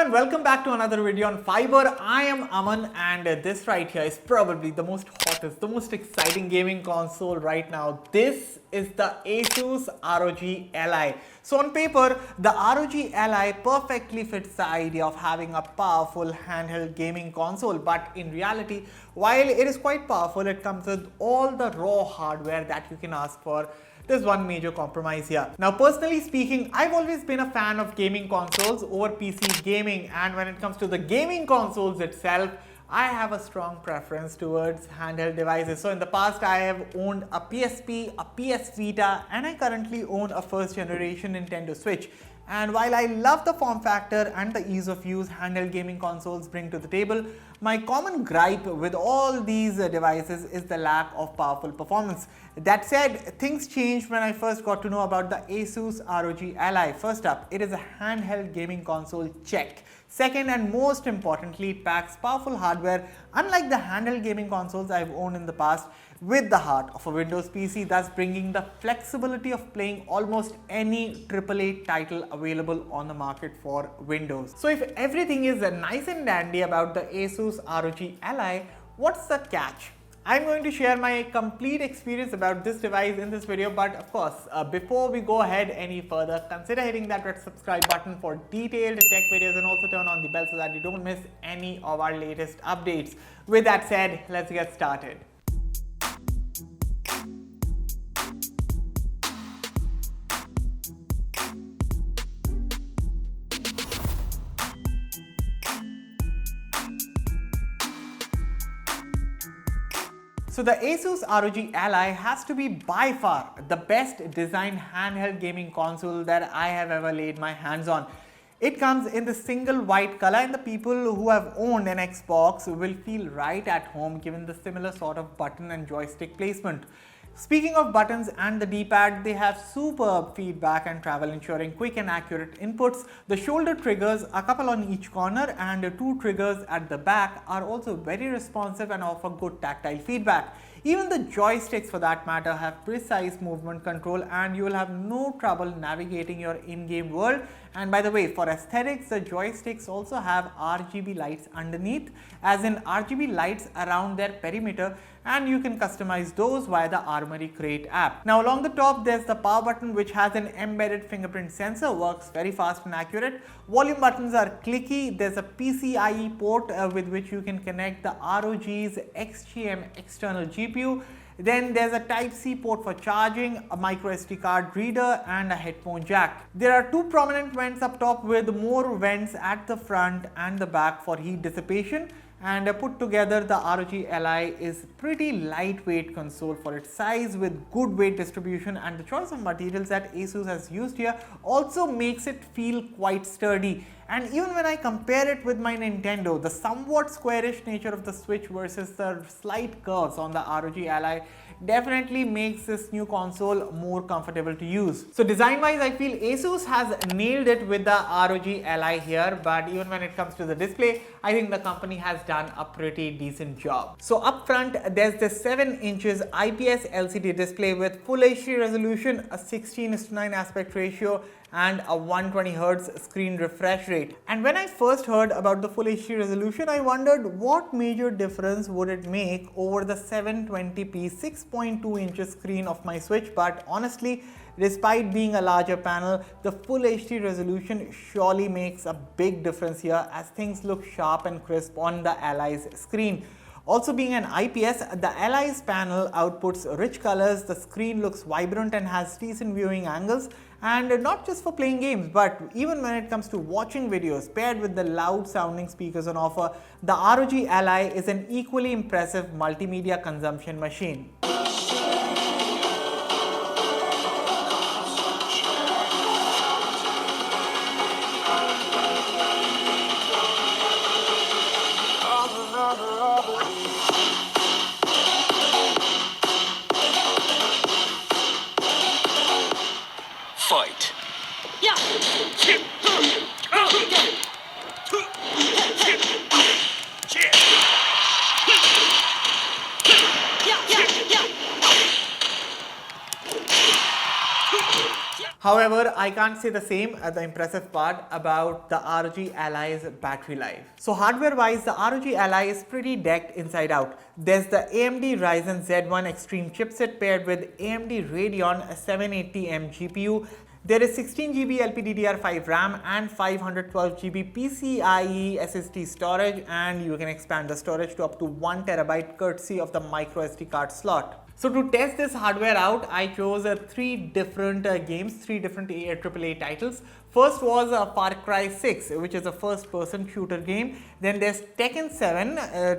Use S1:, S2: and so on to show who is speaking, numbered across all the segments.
S1: and welcome back to another video on Fiiber. I am Aman and this right here is probably the most hottest, the most exciting gaming console right now. This is the Asus ROG Ally. So on paper, the ROG Ally perfectly fits the idea of having a powerful handheld gaming console, but in reality, while it is quite powerful, it comes with all the raw hardware that you can ask for. There's one major compromise here. Now, personally speaking, I've always been a fan of gaming consoles over PC gaming, and when it comes to the gaming consoles itself, I have a strong preference towards handheld devices. So in the past, I have owned a PSP, a PS Vita, and I currently own a first generation Nintendo Switch. And while I love the form factor and the ease of use handheld gaming consoles bring to the table, my common gripe with all these devices is the lack of powerful performance. That said, things changed when I first got to know about the Asus ROG Ally. First up, it is a handheld gaming console, check. Second, and most importantly, it packs powerful hardware unlike the handheld gaming consoles I've owned in the past, with the heart of a Windows PC, thus bringing the flexibility of playing almost any AAA title available on the market for Windows. So if everything is nice and dandy about the Asus ROG Ally, what's the catch? I'm going to share my complete experience about this device in this video, but of course, before we go ahead any further, consider hitting that red subscribe button for detailed tech videos and also turn on the bell so that you don't miss any of our latest updates. With that said, let's get started. So the Asus ROG Ally has to be by far the best designed handheld gaming console that I have ever laid my hands on. It comes in the single white color, and the people who have owned an Xbox will feel right at home given the similar sort of button and joystick placement. Speaking of buttons and the D-pad, they have superb feedback and travel, ensuring quick and accurate inputs. The shoulder triggers, a couple on each corner and two triggers at the back, are also very responsive and offer good tactile feedback. Even the joysticks, for that matter, have precise movement control and you will have no trouble navigating your in-game world. And by the way, for aesthetics, the joysticks also have RGB lights underneath, as in RGB lights around their perimeter, and you can customize those via the Armory Crate app. Now along the top, there's the power button which has an embedded fingerprint sensor, works very fast and accurate. Volume buttons are clicky. There's a PCIe port with which you can connect the ROG's XGM external GPU. Then there's a Type-C port for charging, a micro SD card reader and a headphone jack. There are two prominent vents up top with more vents at the front and the back for heat dissipation. And put together, the ROG Ally is pretty lightweight console for its size with good weight distribution, and the choice of materials that Asus has used here also makes it feel quite sturdy. And even when I compare it with my Nintendo, the somewhat squarish nature of the Switch versus the slight curves on the ROG Ally definitely makes this new console more comfortable to use. So design wise, I feel Asus has nailed it with the ROG Ally here, but even when it comes to the display, I think the company has done a pretty decent job. So up front, there's this 7 inches IPS LCD display with full HD resolution, a 16:9 aspect ratio, and a 120Hz screen refresh rate. And when I first heard about the full HD resolution, I wondered what major difference would it make over the 720p 6.2 inches screen of my Switch, but honestly, despite being a larger panel, the full HD resolution surely makes a big difference here, as things look sharp and crisp on the Ally's screen. Also, being an IPS, the Ally's panel outputs rich colors, the screen looks vibrant and has decent viewing angles, and not just for playing games, but even when it comes to watching videos. Paired with the loud sounding speakers on offer, the ROG Ally is an equally impressive multimedia consumption machine.
S2: Fight. Yeah. Yeah.
S1: However, I can't say the same, the impressive part about the ROG Ally's battery life. So hardware wise, the ROG Ally is pretty decked inside out. There's the AMD Ryzen Z1 Extreme chipset paired with AMD Radeon 780M GPU. There is 16GB LPDDR5 RAM and 512GB PCIe SSD storage, and you can expand the storage to up to 1TB courtesy of the micro SD card slot. So to test this hardware out, I chose three different games, three different AAA titles. First was Far Cry 6, which is a first-person shooter game. Then there's Tekken 7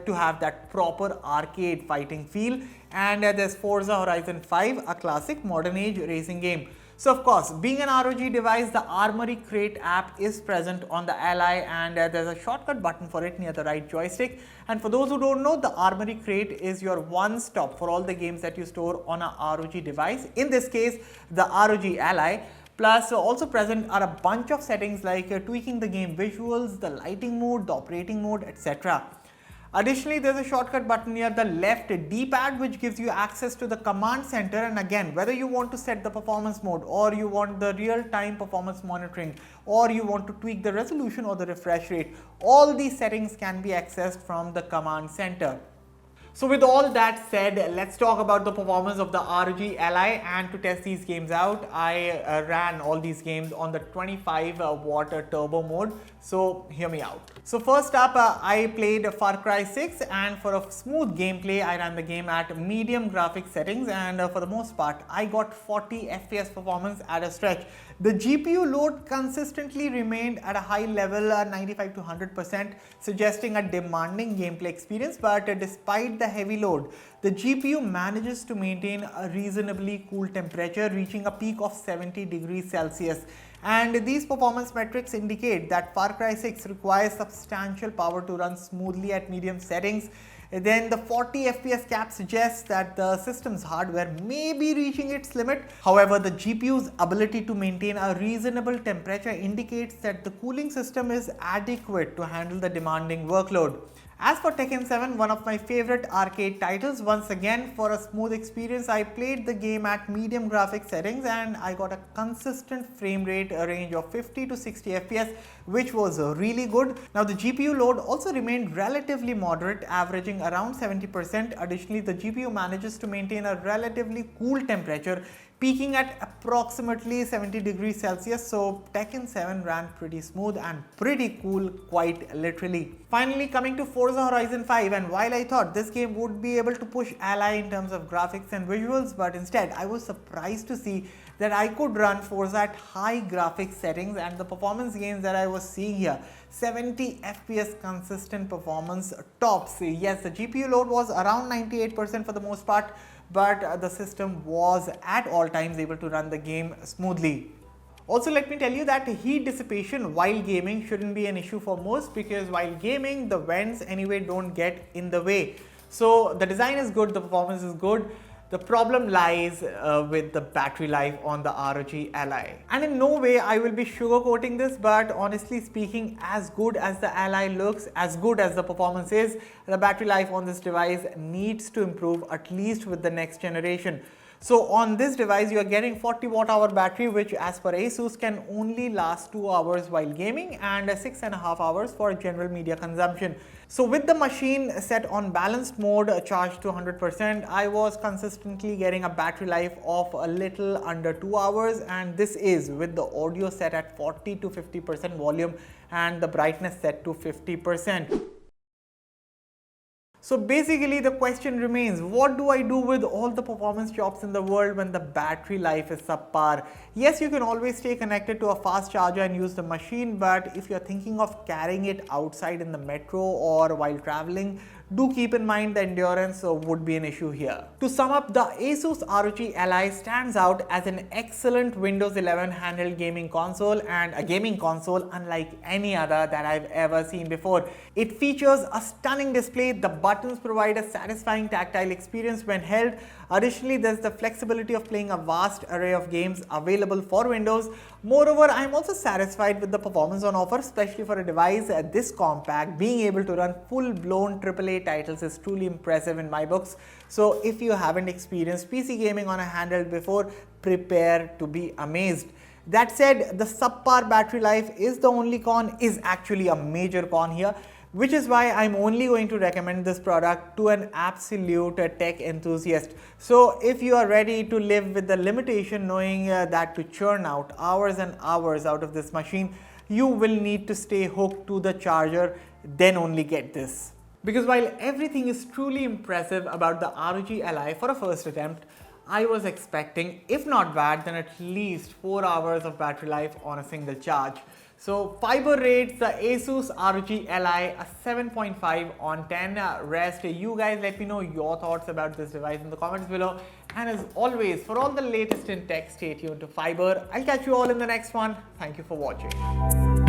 S1: to have that proper arcade fighting feel. And there's Forza Horizon 5, a classic modern age racing game. So of course, being an ROG device, the Armory Crate app is present on the Ally, and there's a shortcut button for it near the right joystick. And for those who don't know, the Armory Crate is your one-stop for all the games that you store on a ROG device. In this case, the ROG Ally. Plus also present are a bunch of settings like tweaking the game visuals, the lighting mode, the operating mode, etc. Additionally, there's a shortcut button near the left D-pad which gives you access to the command center, and again, whether you want to set the performance mode or you want the real-time performance monitoring or you want to tweak the resolution or the refresh rate, all these settings can be accessed from the command center. So with all that said, let's talk about the performance of the ROG Ally, and to test these games out, I ran all these games on the 25-watt turbo mode. So hear me out. So first up, I played Far Cry 6, and for a smooth gameplay, I ran the game at medium graphics settings, and for the most part, I got 40 FPS performance at a stretch. The GPU load consistently remained at a high level, 95 to 100%, suggesting a demanding gameplay experience, but despite the heavy load, the GPU manages to maintain a reasonably cool temperature, reaching a peak of 70 degrees Celsius. And these performance metrics indicate that Far Cry 6 requires substantial power to run smoothly at medium settings. Then the 40 FPS cap suggests that the system's hardware may be reaching its limit. However, the GPU's ability to maintain a reasonable temperature indicates that the cooling system is adequate to handle the demanding workload. As for Tekken 7, one of my favorite arcade titles, once again for a smooth experience, I played the game at medium graphics settings and I got a consistent frame rate range of 50 to 60 FPS, which was really good. Now the GPU load also remained relatively moderate, averaging around 70%. Additionally, the GPU manages to maintain a relatively cool temperature, peaking at approximately 70 degrees Celsius, so Tekken 7 ran pretty smooth and pretty cool, quite literally. Finally, coming to Forza Horizon 5, and while I thought this game would be able to push Ally in terms of graphics and visuals, but instead I was surprised to see that I could run Forza at high graphics settings, and the performance gains that I was seeing here, 70 FPS consistent performance tops. Yes, the GPU load was around 98% for the most part, but the system was at all times able to run the game smoothly. Also, let me tell you that heat dissipation while gaming shouldn't be an issue for most, because while gaming, the vents anyway don't get in the way. So the design is good, the performance is good. The problem lies with the battery life on the ROG Ally. And in no way I will be sugarcoating this, but honestly speaking, as good as the Ally looks, as good as the performance is, the battery life on this device needs to improve, at least with the next generation. So on this device, you are getting 40 watt-hour battery, which as per Asus can only last 2 hours while gaming and 6.5 hours for general media consumption. So with the machine set on balanced mode, charged to 100%, I was consistently getting a battery life of a little under 2 hours, and this is with the audio set at 40 to 50% volume and the brightness set to 50%. So basically the question remains, what do I do with all the performance chops in the world when the battery life is subpar? Yes, you can always stay connected to a fast charger and use the machine, but if you're thinking of carrying it outside in the metro or while traveling, do keep in mind the endurance would be an issue here. To sum up, the Asus ROG Ally stands out as an excellent Windows 11 handheld gaming console, and a gaming console unlike any other that I've ever seen before. It features a stunning display, the buttons provide a satisfying tactile experience when held. Additionally, there's the flexibility of playing a vast array of games available for Windows. Moreover, I'm also satisfied with the performance on offer, especially for a device this compact. Being able to run full-blown AAA titles is truly impressive in my books. So if you haven't experienced PC gaming on a handheld before, prepare to be amazed. That said, the subpar battery life is the only con, is actually a major con here, which is why I'm only going to recommend this product to an absolute tech enthusiast. So if you are ready to live with the limitation, knowing that to churn out hours and hours out of this machine, you will need to stay hooked to the charger, then only get this. Because while everything is truly impressive about the ROG Ally for a first attempt, I was expecting, if not bad, then at least 4 hours of battery life on a single charge. So Fiiber rates the Asus ROG Ally a 7.5 on 10. Rest, you guys let me know your thoughts about this device in the comments below. And as always, for all the latest in tech, stay tuned to Fiiber. I'll catch you all in the next one. Thank you for watching.